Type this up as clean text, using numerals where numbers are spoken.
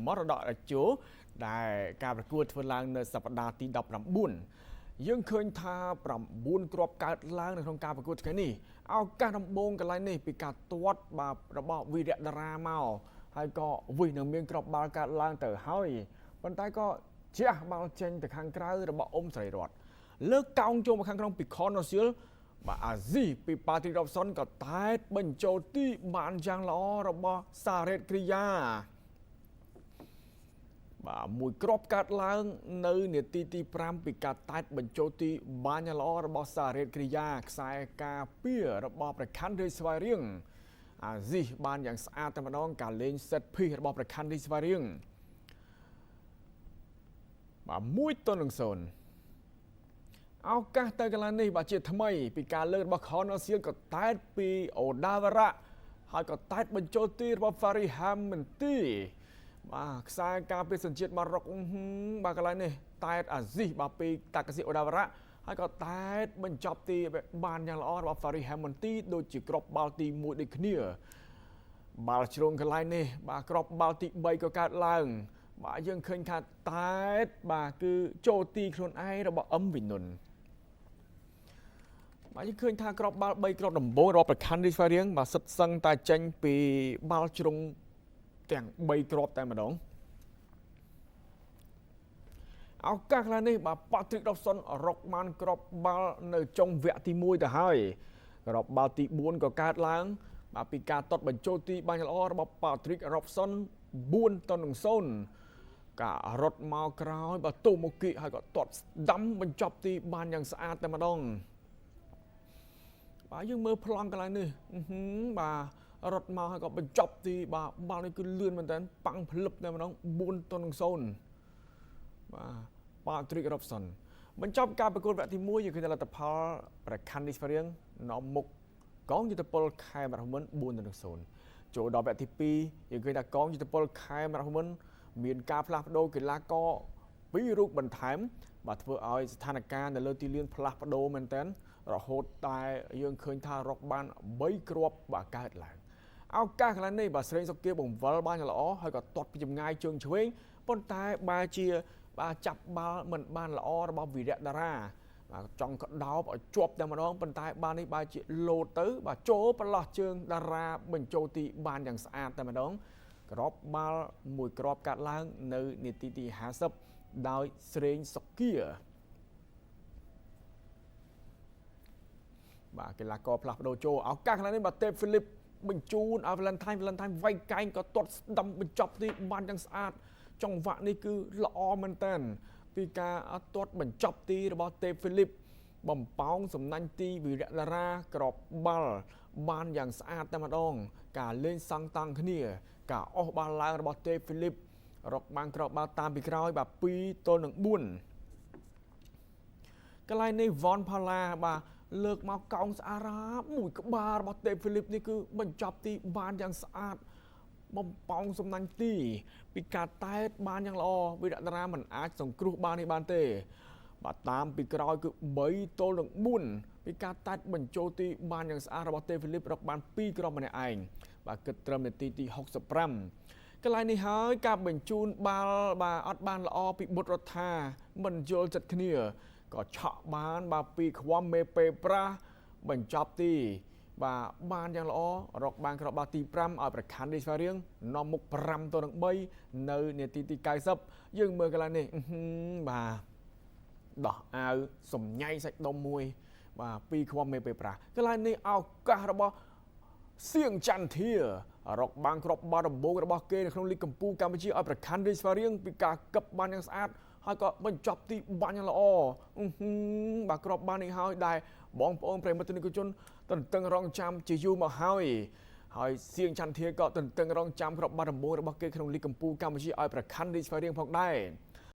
មរតកជោដែលការប្រកួតធ្វើឡើងនៅសប្តាហ៍ទី19យើងឃើញថា9គ្រាប់កើតឡើងនៅក្នុងការប្រកួតថ្ងៃនេះឱកាសដំបូងកន្លែងនេះពីការទាត់របស់វីរៈតារាមកហើយក៏វិសនឹងមានគ្រាប់បាល់កើតឡើងទៅហើយប៉ុន្តែក៏ជះបាល់ចេញទៅខាងក្រៅរបស់អ៊ុំស្រីរតលើកកោងចូលមកខាងក្នុងពីខនណូស៊ីលបាទអាស៊ីពីប៉ាទ្រីករ៉បសុនក៏តែតបញ្ចូលទីបានយ៉ាងល្អរបស់សារ៉េតគ្រីយ៉ាបាទមួយគ្រាប់កាត់ឡើងនៅនាទីទី5ពីការតែតបញ្ចូលទីបានយ៉ាងល្អរបស់សារ៉េតគ្រីយ៉ាខ្សែការពាររបស់ប្រខាន់រីស្វាយរៀងអាស៊ីបានយ៉ាងស្អាតតែម្ដងការលេងសេតភីសរបស់ប្រខាន់រីស្វាយរៀងបាទ1-0ឱកាសទៅកន្លែងនេះបាទជាថ្មីពីការលើករបស់ខនណូស៊ីលក៏តែតពីអូដាវរ៉ាហើយក៏តែតបញ្ចូលទីរបស់ហ្វារីហាំមិនទីបាទខ្សែការពារសញ្ជាតិម៉ារ៉ុកបាទកន្លែងនេះតែតអាស៊ីបាទពីតាកាស៊ីអូដាវរ៉ាហើយក៏តែតបញ្ចប់ទីបានយ៉ាងល្អរបស់ហ្វារីហាំមិនទីដូចជាគ្រាប់បាល់ទី1ដូចគ្នាបាល់ជ្រុងកន្លែងនេះបាទគ្រាប់បាល់ទី3ក៏កើតឡើងបាទយើងឃើញថាតែតបាទគឺចូលទីខ្លួនឯងរបស់អឹមវិនុនបាទយើងឃើញថាគ្រាប់បាល់3គ្រាប់ដំបូងរបស់ប្រខាន់រីស្វាយរៀងបាទសិតសឹងតែចេញពីបាល់ជ្រុងទាំង3គ្រាប់តែម្ដងឱកាសខ្លះនេះបាទប៉ាទ្រីករ៉បសុនរកបានគ្រាប់បាល់នៅចុងវគ្គទី1ទៅហើយគ្រាប់បាល់ទី4ក៏កើតឡើងបាទពីការទាត់បញ្ចូលទីបានល្អរបស់ប៉ាទ្រីករ៉បសុន4-0ការរត់មកក្រោយបាទទូមុគីហើយក៏ទាត់ស្ដាំបញ្ចប់ទីបានយ៉ាងស្អាតតែម្ដងបាទយើងមើលប្លង់កន្លែងនេះបាទរត់មកហើយក៏បញ្ចប់ទីបាទបាល់នេះគឺលឿនមែនតើប៉ាំងភ្លឹបតែម្ដង4-0បាទប៉ាទ្រីករ៉បសុនបញ្ចប់ការប្រកួតវគ្គទី1យើងឃើញលទ្ធផលប្រខាន់រីស្វាយរៀងនាំមុខកងយុទ្ធពលខេមរៈហូមិន4-0ចូលដល់វគ្គទី2យើងឃើញថាកងយុទ្ធពលខេមរៈហូមិនមានការផ្លាស់ប្ដូរកីឡាករ2រូបបន្ថែមបាទធ្វើឲ្យស្ថានភាពនៅលើទីលានផ្លាស់ប្ដូរមែនតើរហូតតែយើងឃើញថារកបាន3គ្រាប់បាទកើតឡើងឱកាសកន្លែងនេះបាទស្រេងសុគាបង្វិលបានល្អហើយក៏ទាត់ពីចម្ងាយជើងឆ្វេងប៉ុន្តែបែរជាបាទចាប់បាល់មិនបានល្អរបស់វីរៈតារាបាទចង់ក្តោបឲ្យជាប់តែម្ដងប៉ុន្តែបាល់នេះបែរជាលោតទៅបាទចូលប្រឡោះជើងតារាបញ្ចូលទីបានយ៉ាងស្អាតតែម្ដងគ្រាប់បាល់មួយគ្រាប់កាត់ឡើងនៅនាទីទី50ដោយស្រេងសុគាបាទកីឡាករផ្លាស់ប្ដូរចូលឱកាសកន្លែងនេះបាទទេពហ្វីលីបបញ្ជូនឲ្យ Valentine វាយកែងក៏ទាត់ស្ដាំបញ្ចប់ទីបានយ៉ាងស្អាតចង្វាក់នេះគឺល្អមែនតើពីការទាត់បញ្ចប់ទីរបស់ទេពហ្វីលីបបំប៉ោងសំណាញ់ទីវីរៈតារាក្របបាល់បានយ៉ាងស្អាតតែម្ដងការលេងសង់តាំងគ្នាការអស់បាល់ឡើងរបស់ទេពហ្វីលីបរកបានក្របបាល់តាមពីក្រោយបាទ2-4កន្លែងនេះវ៉នផាឡាបាទលើកមកកោងស្អារាបមួយក្បាលរបស់ទេពហ្វីលីបនេះគឺបញ្ចប់ទីបានយ៉ាងស្អាតបំប៉ោងសំណាញ់ទីពីការតែតបានយ៉ាងល្អវីរៈតារាមិនអាចសង្គ្រោះបាល់នេះបានទេបាទតាមពីក្រោយគឺ3-4ពីការតែតបញ្ចូលទីបានយ៉ាងស្អាតរបស់ទេពហ្វីលីបរកបាន2គ្រាប់ម្នាក់ឯងបាទគិតត្រឹមនាទីទី65កន្លែងនេះហើយការបញ្ជូនបាល់បាទអត់បានល្អពីបុត្ររដ្ឋាមិនយល់ចិត្តគ្នាក៏ឆក់បានបាទពីខ្វំមេពេប្រាស់បញ្ចប់ទីបាទបានយ៉ាងល្អរកបានគ្រាប់បាល់ទី5ឲ្យប្រខាន់រីស្វាយរៀងនាំមុខ5-3នៅនាទីទី90យើងមើលកន្លែងនេះបាទដោះអាវសំញ៉ៃសាច់ដុំមួយបាទពីខ្វំមេពេប្រាស់កន្លែងនេះឱកាសរបស់សៀងចន្ទធារកបានគ្រាប់បាល់ដំបូងរបស់គេនៅក្នុងលីកកម្ពុជាកម្ពុជាឲ្យប្រខាន់រីស្វាយរៀងពីការកឹបបានយ៉ាងស្អាតហើយក៏បញ្ចប់ទីបានយ៉ាងល្អបាទគ្រាប់បាល់នេះហើយដែលបងប្អូនប្រិយមិត្តទស្សនិកជនទន្ទឹងរង់ចាំជាយូរមកហើយសៀងចន្ទធាក៏ទន្ទឹងរង់ចាំគ្រាប់បាល់ដំបូងរបស់គេក្នុងលីកកម្ពុជាកម្ពុជាឲ្យប្រខាន់រីស្វាយរៀងផងដែរ